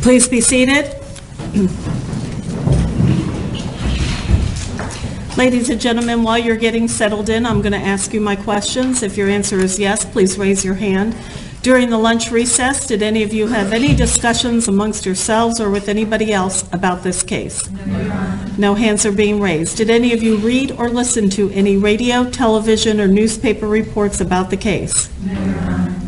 Please be seated. Ladies and gentlemen, while you're getting settled in, I'm going to ask you my questions. If your answer is yes, please raise your hand. During the lunch recess, did any of you have any discussions amongst yourselves or with anybody else about this case? No hands are being raised. Did any of you read or listen to any radio, television, or newspaper reports about the case?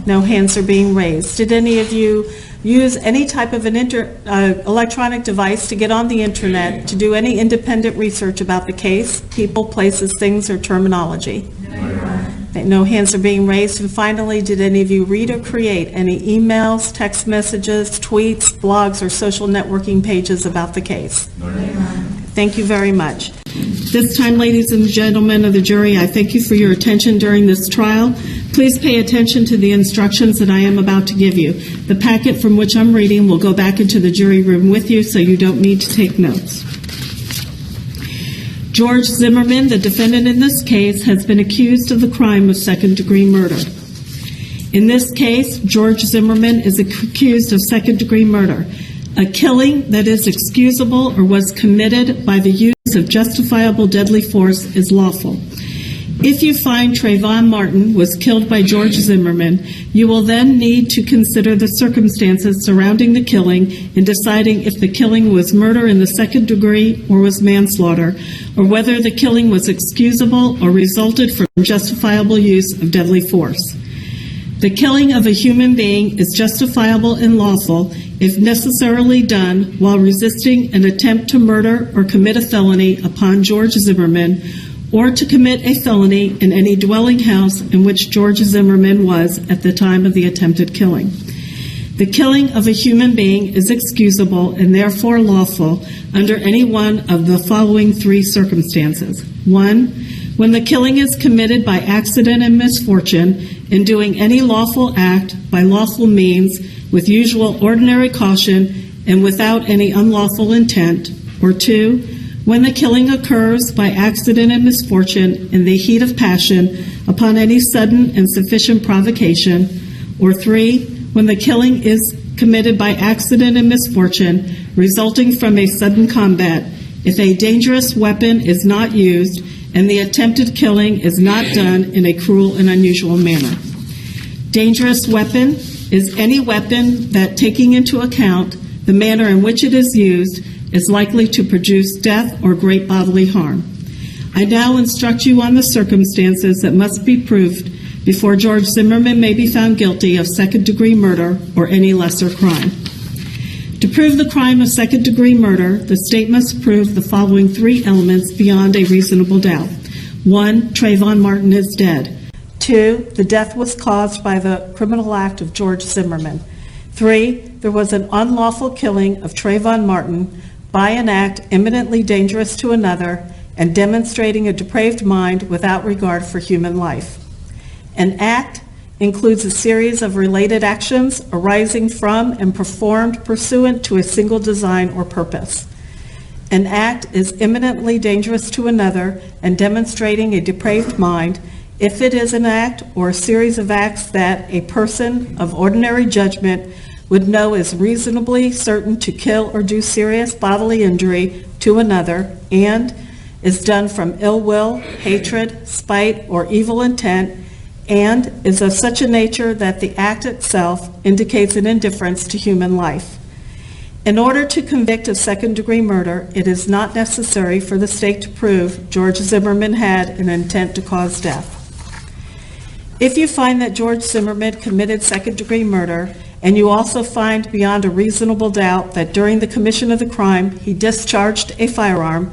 No hands are being raised. Did any of you use any type of an electronic device to get on the internet to do any independent research about the case, people, places, things, or terminology? No hands are being raised. And finally, did any of you read or create any emails, text messages, tweets, blogs, or social networking pages about the case? Thank you very much. This time, ladies and gentlemen of the jury, I thank you for your attention during this trial. Please pay attention to the instructions that I am about to give you. The packet from which I'm reading will go back into the jury room with you, so you don't need to take notes. George Zimmerman, the defendant in this case, has been accused of the crime of second-degree murder. In this case, George Zimmerman is accused of second-degree murder, a killing that is excusable or was committed by the use of justifiable deadly force is lawful. If you find Trayvon Martin was killed by George Zimmerman, you will then need to consider the circumstances surrounding the killing in deciding if the killing was murder in the second degree or was manslaughter, or whether the killing was excusable or resulted from justifiable use of deadly force. The killing of a human being is justifiable and lawful if necessarily done while resisting an attempt to murder or commit a felony upon George Zimmerman, or to commit a felony in any dwelling house in which George Zimmerman was at the time of the attempted killing. The killing of a human being is excusable and therefore lawful under any one of the following three circumstances. 1, when the killing is committed by accident and misfortune in doing any lawful act by lawful means with usual ordinary caution and without any unlawful intent. Or 2, when the killing occurs by accident and misfortune in the heat of passion upon any sudden and sufficient provocation. Or 3, when the killing is committed by accident and misfortune resulting from a sudden combat, if a dangerous weapon is not used and the attempted killing is not done in a cruel and unusual manner. Dangerous weapon is any weapon that, taking into account the manner in which it is used, is likely to produce death or great bodily harm. I now instruct you on the circumstances that must be proved before George Zimmerman may be found guilty of second-degree murder or any lesser crime. To prove the crime of second-degree murder, the state must prove the following three elements beyond a reasonable doubt. 1, Trayvon Martin is dead. 2, the death was caused by the criminal act of George Zimmerman. 3, there was an unlawful killing of Trayvon Martin by an act eminently dangerous to another and demonstrating a depraved mind without regard for human life. An act includes a series of related actions arising from and performed pursuant to a single design or purpose. An act is eminently dangerous to another and demonstrating a depraved mind if it is an act or a series of acts that a person of ordinary judgment would know is reasonably certain to kill or do serious bodily injury to another and is done from ill will, hatred, spite, or evil intent, and is of such a nature that the act itself indicates an indifference to human life. In order to convict of second-degree murder, it is not necessary for the state to prove George Zimmerman had an intent to cause death. If you find that George Zimmerman committed second-degree murder, and you also find beyond a reasonable doubt that during the commission of the crime he discharged a firearm,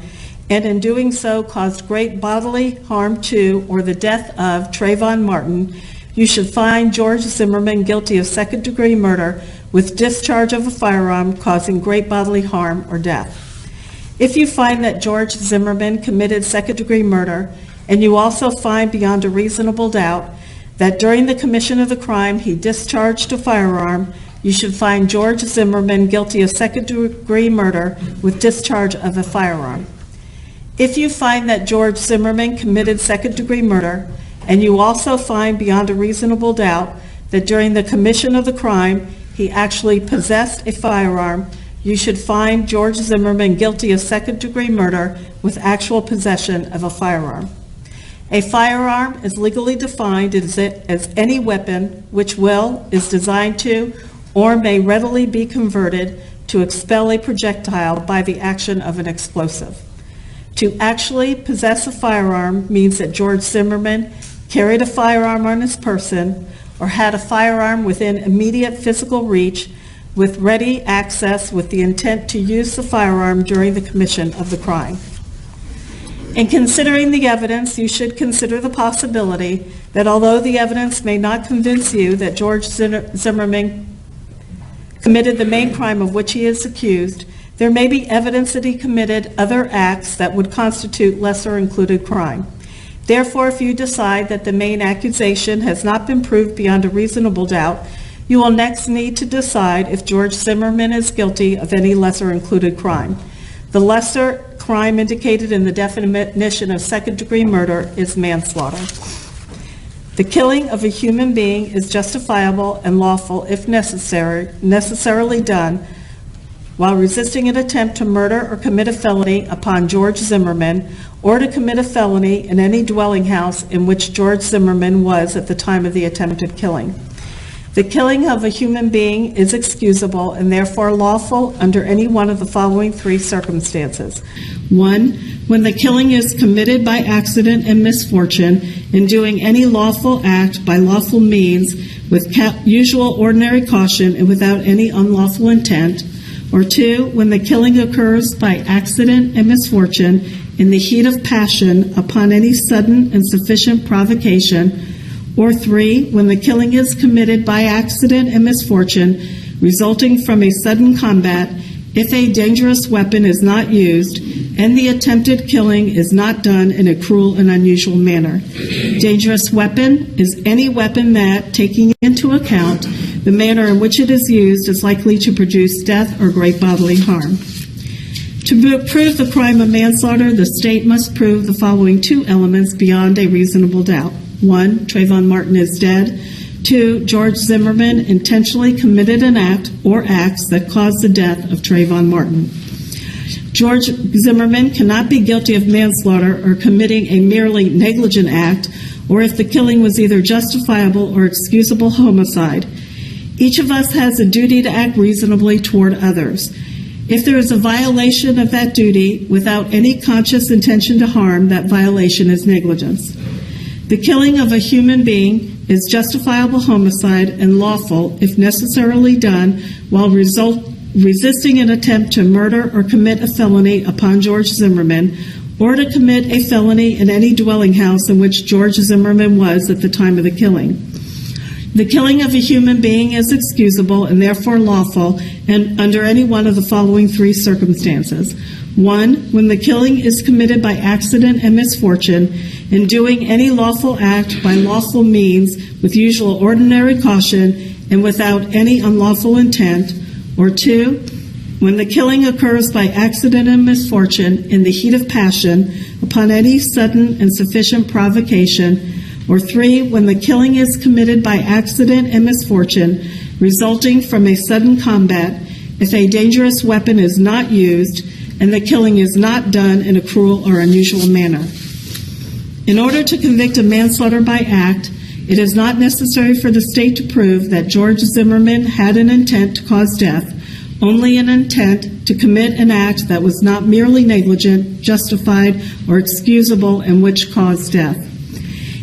and in doing so caused great bodily harm to or the death of Trayvon Martin, you should find George Zimmerman guilty of second-degree murder with discharge of a firearm causing great bodily harm or death. If you find that George Zimmerman committed second-degree murder, and you also find beyond a reasonable doubt that during the commission of the crime he discharged a firearm, you should find George Zimmerman guilty of second-degree murder with discharge of a firearm. If you find that George Zimmerman committed second-degree murder, and you also find beyond a reasonable doubt that during the commission of the crime he actually possessed a firearm, you should find George Zimmerman guilty of second-degree murder with actual possession of a firearm. A firearm is legally defined as any weapon which is designed to, or may readily be converted to expel a projectile by the action of an explosive. To actually possess a firearm means that George Zimmerman carried a firearm on his person or had a firearm within immediate physical reach with ready access with the intent to use the firearm during the commission of the crime. In considering the evidence, you should consider the possibility that although the evidence may not convince you that George Zimmerman committed the main crime of which he is accused, there may be evidence that he committed other acts that would constitute lesser included crime. Therefore, if you decide that the main accusation has not been proved beyond a reasonable doubt, you will next need to decide if George Zimmerman is guilty of any lesser included crime. The lesser crime indicated in the definition of second-degree murder is manslaughter. The killing of a human being is justifiable and lawful if necessarily done while resisting an attempt to murder or commit a felony upon George Zimmerman, or to commit a felony in any dwelling house in which George Zimmerman was at the time of the attempted killing. The killing of a human being is excusable and therefore lawful under any one of the following three circumstances. 1, when the killing is committed by accident and misfortune in doing any lawful act by lawful means with usual ordinary caution and without any unlawful intent. Or 2, when the killing occurs by accident and misfortune in the heat of passion upon any sudden and sufficient provocation. Or 3, when the killing is committed by accident and misfortune resulting from a sudden combat if a dangerous weapon is not used and the attempted killing is not done in a cruel and unusual manner. Dangerous weapon is any weapon that, taking into account the manner in which it is used, is likely to produce death or great bodily harm. To prove the crime of manslaughter, the state must prove the following two elements beyond a reasonable doubt. 1, Trayvon Martin is dead. 2, George Zimmerman intentionally committed an act or acts that caused the death of Trayvon Martin. George Zimmerman cannot be guilty of manslaughter or committing a merely negligent act, or if the killing was either justifiable or excusable homicide. Each of us has a duty to act reasonably toward others. If there is a violation of that duty without any conscious intention to harm, that violation is negligence. The killing of a human being is justifiable homicide and lawful if necessarily done while resisting an attempt to murder or commit a felony upon George Zimmerman, or to commit a felony in any dwelling house in which George Zimmerman was at the time of the killing. The killing of a human being is excusable and therefore lawful and under any one of the following three circumstances. 1, when the killing is committed by accident and misfortune in doing any lawful act by lawful means with usual ordinary caution and without any unlawful intent. Or 2, when the killing occurs by accident and misfortune in the heat of passion upon any sudden and sufficient provocation. Or 3, when the killing is committed by accident and misfortune resulting from a sudden combat if a dangerous weapon is not used and the killing is not done in a cruel or unusual manner. In order to convict a manslaughter by act, it is not necessary for the state to prove that George Zimmerman had an intent to cause death, only an intent to commit an act that was not merely negligent, justified, or excusable and which caused death.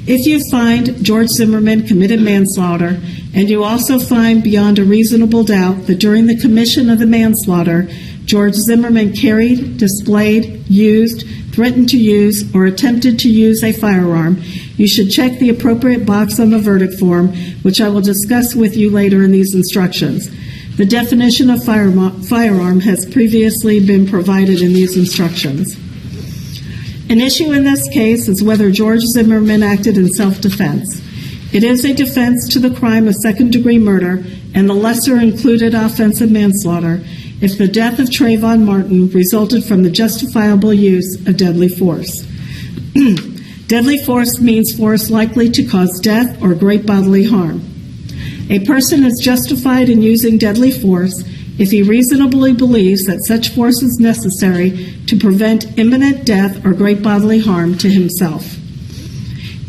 If you find George Zimmerman committed manslaughter, and you also find beyond a reasonable doubt that during the commission of the manslaughter, George Zimmerman carried, displayed, used, threatened to use, or attempted to use a firearm, you should check the appropriate box on the verdict form, which I will discuss with you later in these instructions. The definition of firearm has previously been provided in these instructions. An issue in this case is whether George Zimmerman acted in self-defense. It is a defense to the crime of second-degree murder and the lesser included offense of manslaughter if the death of Trayvon Martin resulted from the justifiable use of deadly force. Deadly force means force likely to cause death or great bodily harm. A person is justified in using deadly force if he reasonably believes that such force is necessary to prevent imminent death or great bodily harm to himself.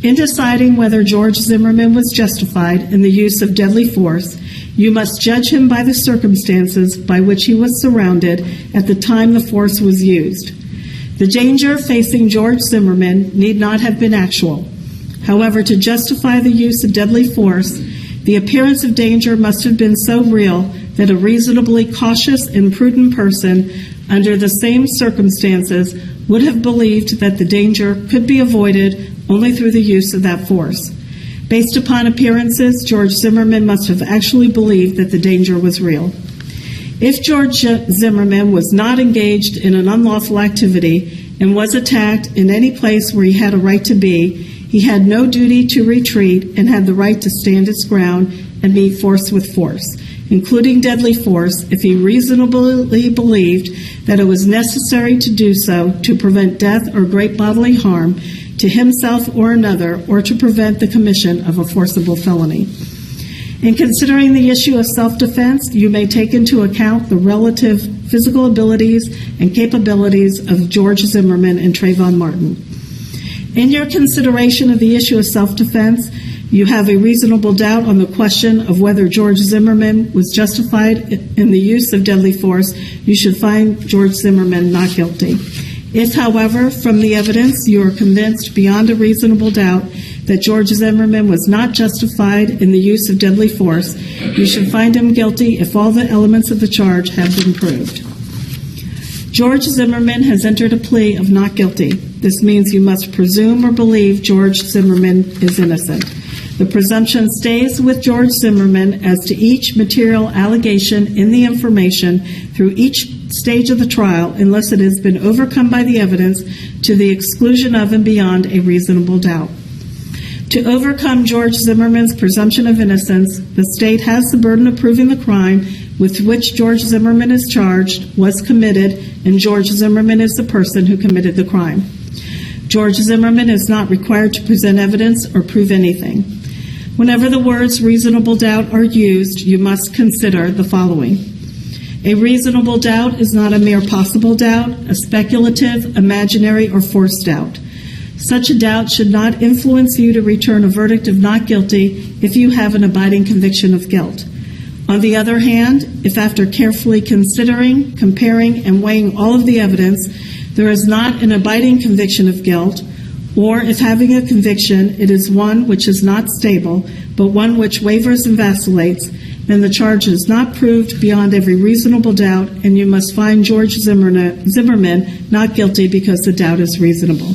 In deciding whether George Zimmerman was justified in the use of deadly force, you must judge him by the circumstances by which he was surrounded at the time the force was used. The danger facing George Zimmerman need not have been actual. However, to justify the use of deadly force, the appearance of danger must have been so real that a reasonably cautious and prudent person under the same circumstances would have believed that the danger could be avoided only through the use of that force. Based upon appearances, George Zimmerman must have actually believed that the danger was real. If George Zimmerman was not engaged in an unlawful activity and was attacked in any place where he had a right to be, he had no duty to retreat and had the right to stand his ground and meet force with force, including deadly force, if he reasonably believed that it was necessary to do so to prevent death or great bodily harm to himself or another, or to prevent the commission of a forcible felony. In considering the issue of self-defense, you may take into account the relative physical abilities and capabilities of George Zimmerman and Trayvon Martin. In your consideration of the issue of self-defense, you have a reasonable doubt on the question of whether George Zimmerman was justified in the use of deadly force. You should find George Zimmerman not guilty. If, however, from the evidence you are convinced beyond a reasonable doubt that George Zimmerman was not justified in the use of deadly force, you should find him guilty if all the elements of the charge have been proved. George Zimmerman has entered a plea of not guilty. This means you must presume or believe George Zimmerman is innocent. The presumption stays with George Zimmerman as to each material allegation in the information through each stage of the trial unless it has been overcome by the evidence to the exclusion of and beyond a reasonable doubt. To overcome George Zimmerman's presumption of innocence, the state has the burden of proving the crime with which George Zimmerman is charged was committed, and George Zimmerman is the person who committed the crime. George Zimmerman is not required to present evidence or prove anything. Whenever the words reasonable doubt are used, you must consider the following. A reasonable doubt is not a mere possible doubt, a speculative, imaginary, or forced doubt. Such a doubt should not influence you to return a verdict of not guilty if you have an abiding conviction of guilt. On the other hand, if after carefully considering, comparing, and weighing all of the evidence, there is not an abiding conviction of guilt, or if having a conviction, it is one which is not stable, but one which wavers and vacillates, then the charge is not proved beyond every reasonable doubt, and you must find George Zimmerman not guilty because the doubt is reasonable.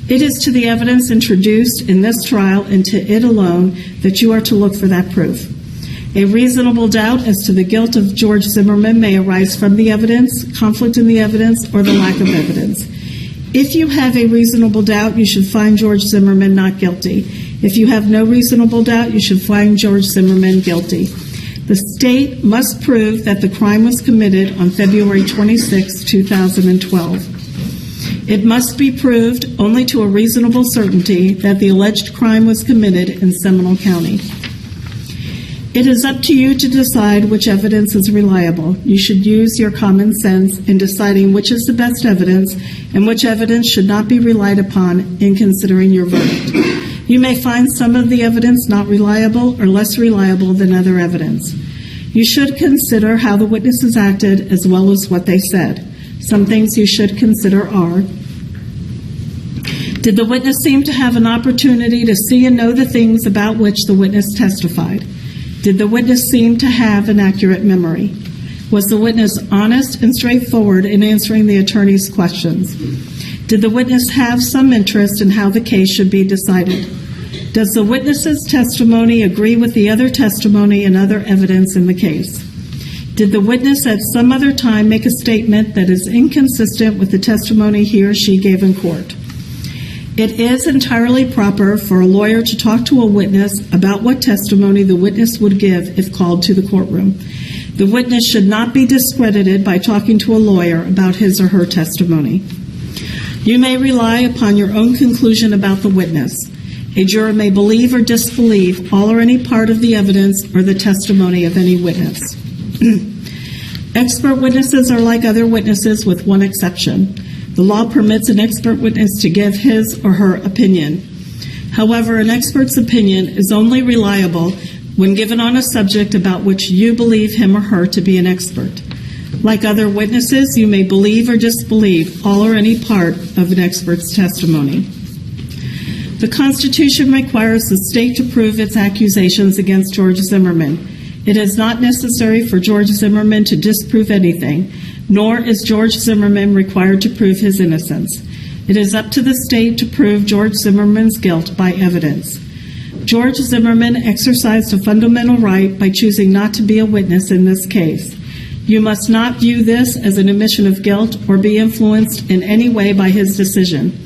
It is to the evidence introduced in this trial and to it alone that you are to look for that proof. A reasonable doubt as to the guilt of George Zimmerman may arise from the evidence, conflict in the evidence, or the lack of evidence. If you have a reasonable doubt, you should find George Zimmerman not guilty. If you have no reasonable doubt, you should find George Zimmerman guilty. The state must prove that the crime was committed on February 26, 2012. It must be proved only to a reasonable certainty that the alleged crime was committed in Seminole County. It is up to you to decide which evidence is reliable. You should use your common sense in deciding which is the best evidence and which evidence should not be relied upon in considering your verdict. You may find some of the evidence not reliable or less reliable than other evidence. You should consider how the witnesses acted as well as what they said. Some things you should consider are: did the witness seem to have an opportunity to see and know the things about which the witness testified? Did the witness seem to have an accurate memory? Was the witness honest and straightforward in answering the attorney's questions? Did the witness have some interest in how the case should be decided? Does the witness's testimony agree with the other testimony and other evidence in the case? Did the witness at some other time make a statement that is inconsistent with the testimony he or she gave in court? It is entirely proper for a lawyer to talk to a witness about what testimony the witness would give if called to the courtroom. The witness should not be discredited by talking to a lawyer about his or her testimony. You may rely upon your own conclusion about the witness. A juror may believe or disbelieve all or any part of the evidence or the testimony of any witness. Expert witnesses are like other witnesses with one exception. The law permits an expert witness to give his or her opinion. However, an expert's opinion is only reliable when given on a subject about which you believe him or her to be an expert. Like other witnesses, you may believe or disbelieve all or any part of an expert's testimony. The Constitution requires the state to prove its accusations against George Zimmerman. It is not necessary for George Zimmerman to disprove anything, nor is George Zimmerman required to prove his innocence. It is up to the state to prove George Zimmerman's guilt by evidence. George Zimmerman exercised a fundamental right by choosing not to be a witness in this case. You must not view this as an admission of guilt or be influenced in any way by his decision.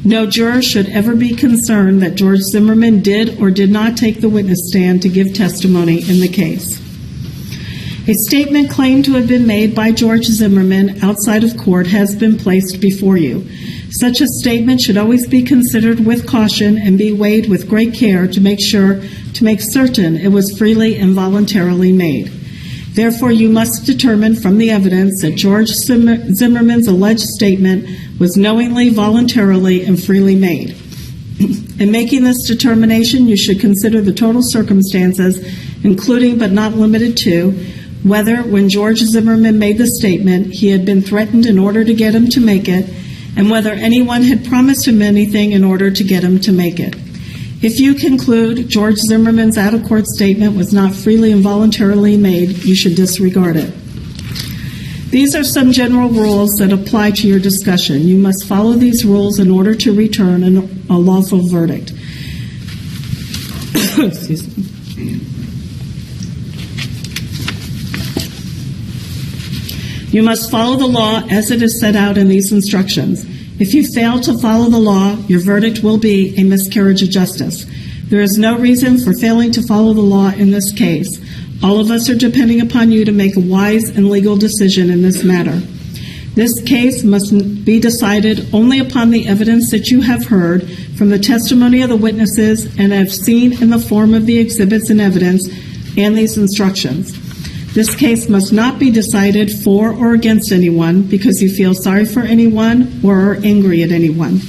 No juror should ever be concerned that George Zimmerman did or did not take the witness stand to give testimony in the case. A statement claimed to have been made by George Zimmerman outside of court has been placed before you. Such a statement should always be considered with caution and be weighed with great care to make certain it was freely and voluntarily made. Therefore, you must determine from the evidence that George Zimmerman's alleged statement was knowingly, voluntarily, and freely made. In making this determination, you should consider the total circumstances, including but not limited to whether, when George Zimmerman made the statement, he had been threatened in order to get him to make it, and whether anyone had promised him anything in order to get him to make it. If you conclude George Zimmerman's out-of-court statement was not freely and voluntarily made, you should disregard it. These are some general rules that apply to your discussion. You must follow these rules in order to return a lawful verdict. Excuse me. You must follow the law as it is set out in these instructions. If you fail to follow the law, your verdict will be a miscarriage of justice. There is no reason for failing to follow the law in this case. All of us are depending upon you to make a wise and legal decision in this matter. This case must be decided only upon the evidence that you have heard from the testimony of the witnesses and have seen in the form of the exhibits and evidence and these instructions. This case must not be decided for or against anyone because you feel sorry for anyone or are angry at anyone.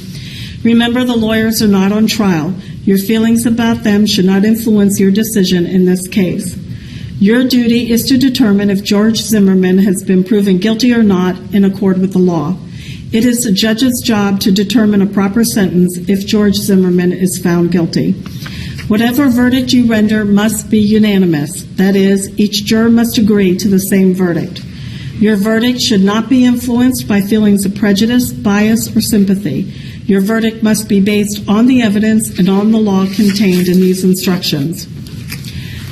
Remember, the lawyers are not on trial. Your feelings about them should not influence your decision in this case. Your duty is to determine if George Zimmerman has been proven guilty or not in accord with the law. It is the judge's job to determine a proper sentence if George Zimmerman is found guilty. Whatever verdict you render must be unanimous. That is, each juror must agree to the same verdict. Your verdict should not be influenced by feelings of prejudice, bias, or sympathy. Your verdict must be based on the evidence and on the law contained in these instructions.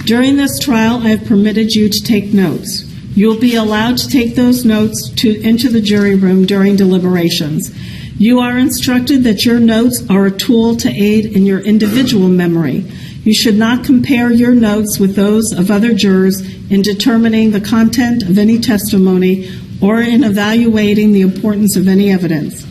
During this trial, I have permitted you to take notes. You will be allowed to take those notes into the jury room during deliberations. You are instructed that your notes are a tool to aid in your individual memory. You should not compare your notes with those of other jurors in determining the content of any testimony or in evaluating the importance of any evidence.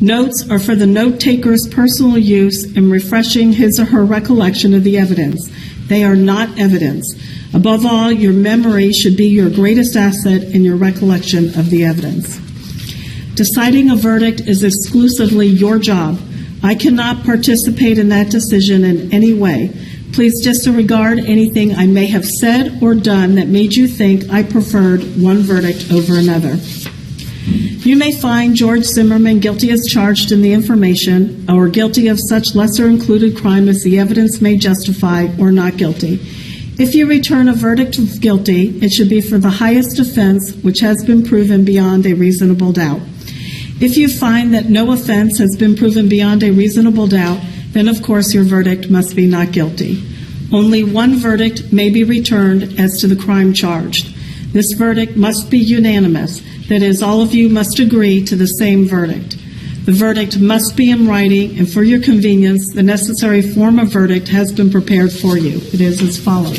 Notes are for the note-taker's personal use in refreshing his or her recollection of the evidence. They are not evidence. Above all, your memory should be your greatest asset in your recollection of the evidence. Deciding a verdict is exclusively your job. I cannot participate in that decision in any way. Please disregard anything I may have said or done that made you think I preferred one verdict over another. You may find George Zimmerman guilty as charged in the information or guilty of such lesser included crime as the evidence may justify or not guilty. If you return a verdict of guilty, it should be for the highest offense which has been proven beyond a reasonable doubt. If you find that no offense has been proven beyond a reasonable doubt, then of course your verdict must be not guilty. Only one verdict may be returned as to the crime charged. This verdict must be unanimous. That is, all of you must agree to the same verdict. The verdict must be in writing, and for your convenience, the necessary form of verdict has been prepared for you. It is as follows.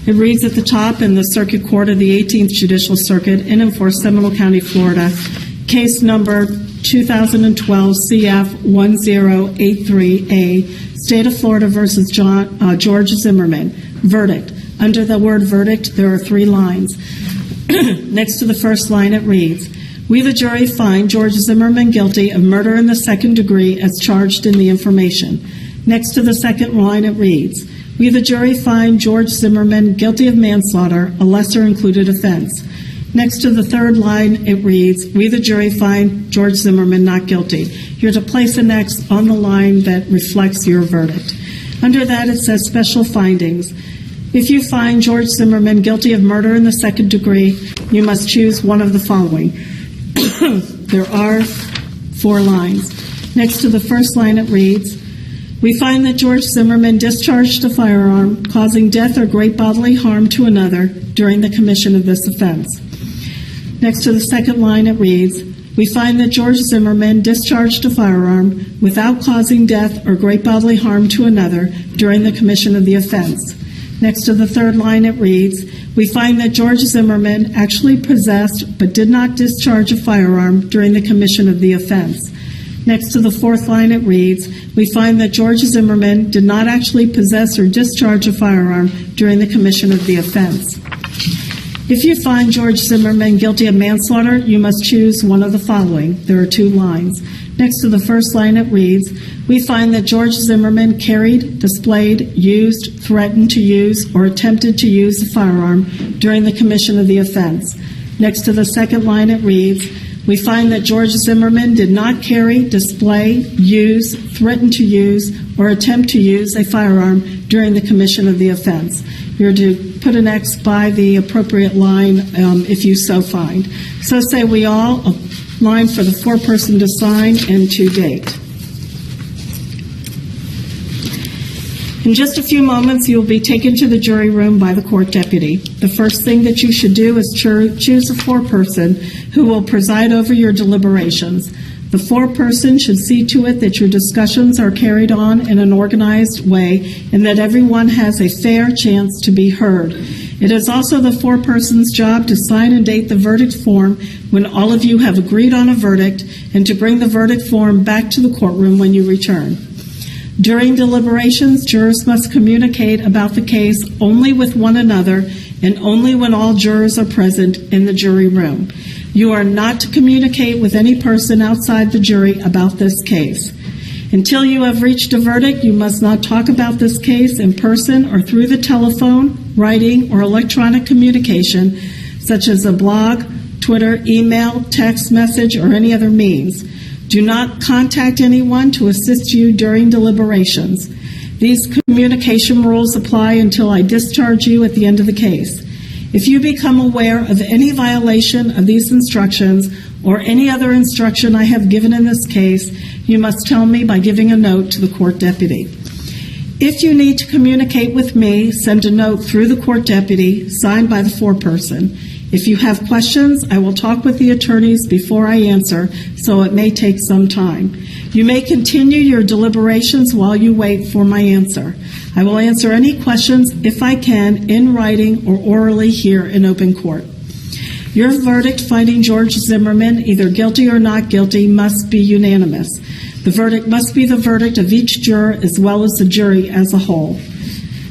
It reads at the top: in the Circuit Court of the 18th Judicial Circuit in and for Seminole County, Florida, case number 2012 CF 1083A, State of Florida versus George Zimmerman. Verdict. Under the word verdict, there are 3 lines. Next to the first line, it reads, "We, the jury, find George Zimmerman guilty of murder in the second degree as charged in the information." Next to the second line, it reads, "We, the jury, find George Zimmerman guilty of manslaughter, a lesser included offense." Next to the third line, it reads, "We, the jury, find George Zimmerman not guilty." You're to place an X on the line that reflects your verdict. Under that, it says special findings. If you find George Zimmerman guilty of murder in the second degree, you must choose one of the following. There are 4 lines. Next to the first line, it reads, "We find that George Zimmerman discharged a firearm, causing death or great bodily harm to another during the commission of this offense." Next to the second line, it reads, "We find that George Zimmerman discharged a firearm without causing death or great bodily harm to another during the commission of the offense." Next to the third line, it reads, "We find that George Zimmerman actually possessed but did not discharge a firearm during the commission of the offense." Next to the fourth line, it reads, "We find that George Zimmerman did not actually possess or discharge a firearm during the commission of the offense." If you find George Zimmerman guilty of manslaughter, you must choose one of the following. There are 2 lines. Next to the first line, it reads, "We find that George Zimmerman carried, displayed, used, threatened to use, or attempted to use a firearm during the commission of the offense." Next to the second line, it reads, "We find that George Zimmerman did not carry, display, use, threaten to use, or attempt to use a firearm during the commission of the offense." You're to put an X by the appropriate line if you so find. So say we all, a line for the foreperson to sign and to date. In just a few moments, you will be taken to the jury room by the court deputy. The first thing that you should do is choose a foreperson who will preside over your deliberations. The foreperson should see to it that your discussions are carried on in an organized way and that everyone has a fair chance to be heard. It is also the foreperson's job to sign and date the verdict form when all of you have agreed on a verdict and to bring the verdict form back to the courtroom when you return. During deliberations, jurors must communicate about the case only with one another and only when all jurors are present in the jury room. You are not to communicate with any person outside the jury about this case. Until you have reached a verdict, you must not talk about this case in person or through the telephone, writing, or electronic communication, such as a blog, Twitter, email, text message, or any other means. Do not contact anyone to assist you during deliberations. These communication rules apply until I discharge you at the end of the case. If you become aware of any violation of these instructions or any other instruction I have given in this case, you must tell me by giving a note to the court deputy. If you need to communicate with me, send a note through the court deputy, signed by the foreperson. If you have questions, I will talk with the attorneys before I answer, so it may take some time. You may continue your deliberations while you wait for my answer. I will answer any questions, if I can, in writing or orally here in open court. Your verdict finding George Zimmerman either guilty or not guilty must be unanimous. The verdict must be the verdict of each juror as well as the jury as a whole.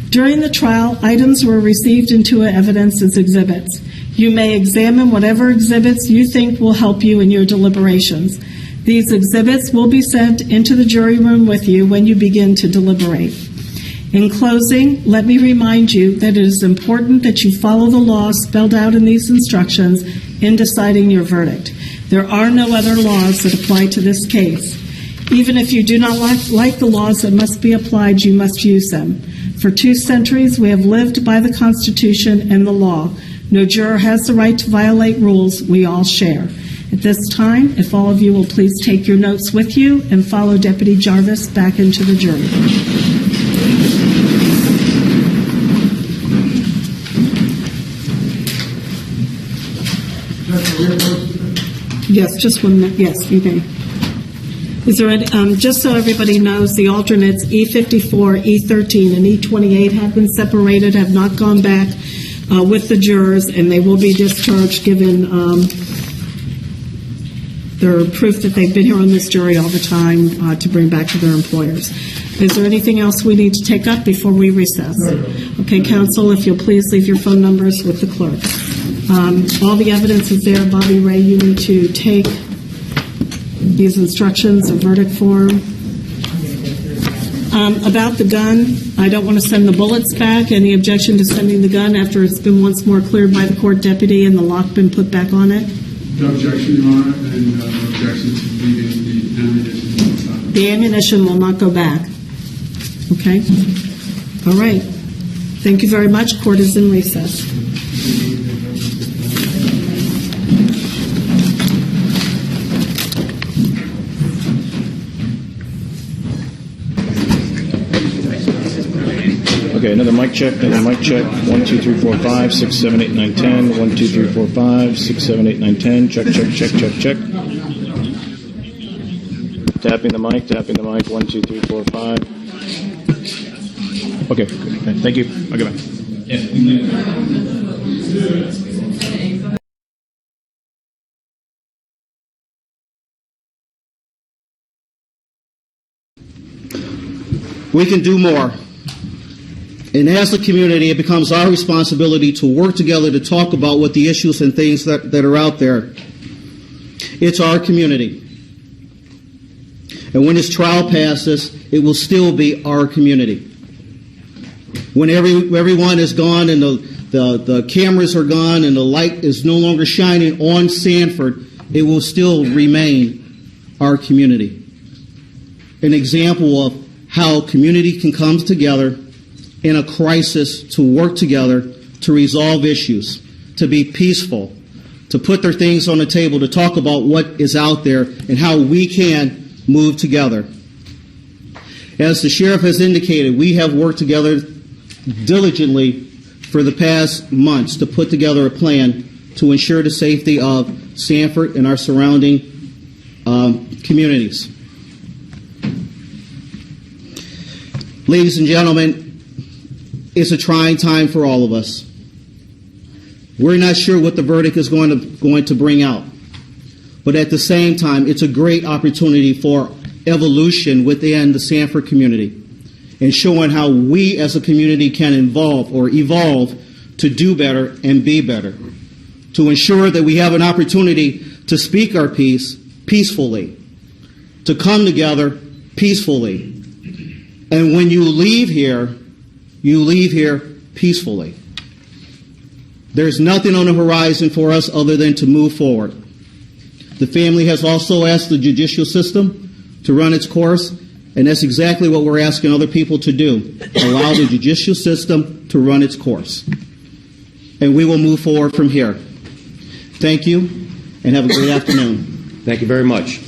During the trial, items were received into evidence as exhibits. You may examine whatever exhibits you think will help you in your deliberations. These exhibits will be sent into the jury room with you when you begin to deliberate. In closing, let me remind you that it is important that you follow the laws spelled out in these instructions in deciding your verdict. There are no other laws that apply to this case. Even if you do not like the laws that must be applied, you must use them. For 2 centuries, we have lived by the Constitution and the law. No juror has the right to violate rules we all share. At this time, if all of you will please take your notes with you and follow Deputy Jarvis back into the jury room. Yes, just 1 minute. Yes, you may. Is there any, just so everybody knows, the alternates E54, E13, and E28 have been separated, have not gone back with the jurors, and they will be discharged given They're proof that they've been here on this jury all the time to bring back to their employers. Is there anything else we need to take up before we recess? Okay, counsel, if you'll please leave your phone numbers with the clerk. All the evidence is there. Bobby Ray, you need to take these instructions, a verdict form. About the gun, I don't want to send the bullets back. Any objection to sending the gun after it's been once more cleared by the court deputy and the lock been put back on it? No objection, Your Honor, and no objection to leaving the ammunition inside. The ammunition will not go back. Okay? All right. Thank you very much. Court is in recess. Okay, another mic check, 1, 2, 3, 4, 5, 6, 7, 8, 9, 10, 1, 2, 3, 4, 5, 6, 7, 8, 9, 10, check. Tapping the mic, 1, 2, 3, 4, 5. Okay, good. Thank you. I'll get back. We can do more. And as a community, it becomes our responsibility to work together to talk about what the issues and things that are out there. It's our community. And when this trial passes, it will still be our community. When everyone is gone and the cameras are gone and the light is no longer shining on Sanford, it will still remain our community. An example of how community can come together in a crisis to work together to resolve issues, to be peaceful, to put their things on the table, to talk about what is out there and how we can move together. As the sheriff has indicated, we have worked together diligently for the past months to put together a plan to ensure the safety of Sanford and our surrounding communities. Ladies and gentlemen, it's a trying time for all of us. We're not sure what the verdict is going to bring out. But at the same time, it's a great opportunity for evolution within the Sanford community and showing how we as a community can evolve to do better and be better, to ensure that we have an opportunity to speak our piece peacefully, to come together peacefully. And when you leave here peacefully. There's nothing on the horizon for us other than to move forward. The family has also asked the judicial system to run its course, and that's exactly what we're asking other people to do. Allow the judicial system to run its course. And we will move forward from here. Thank you, and have a great afternoon. Thank you very much.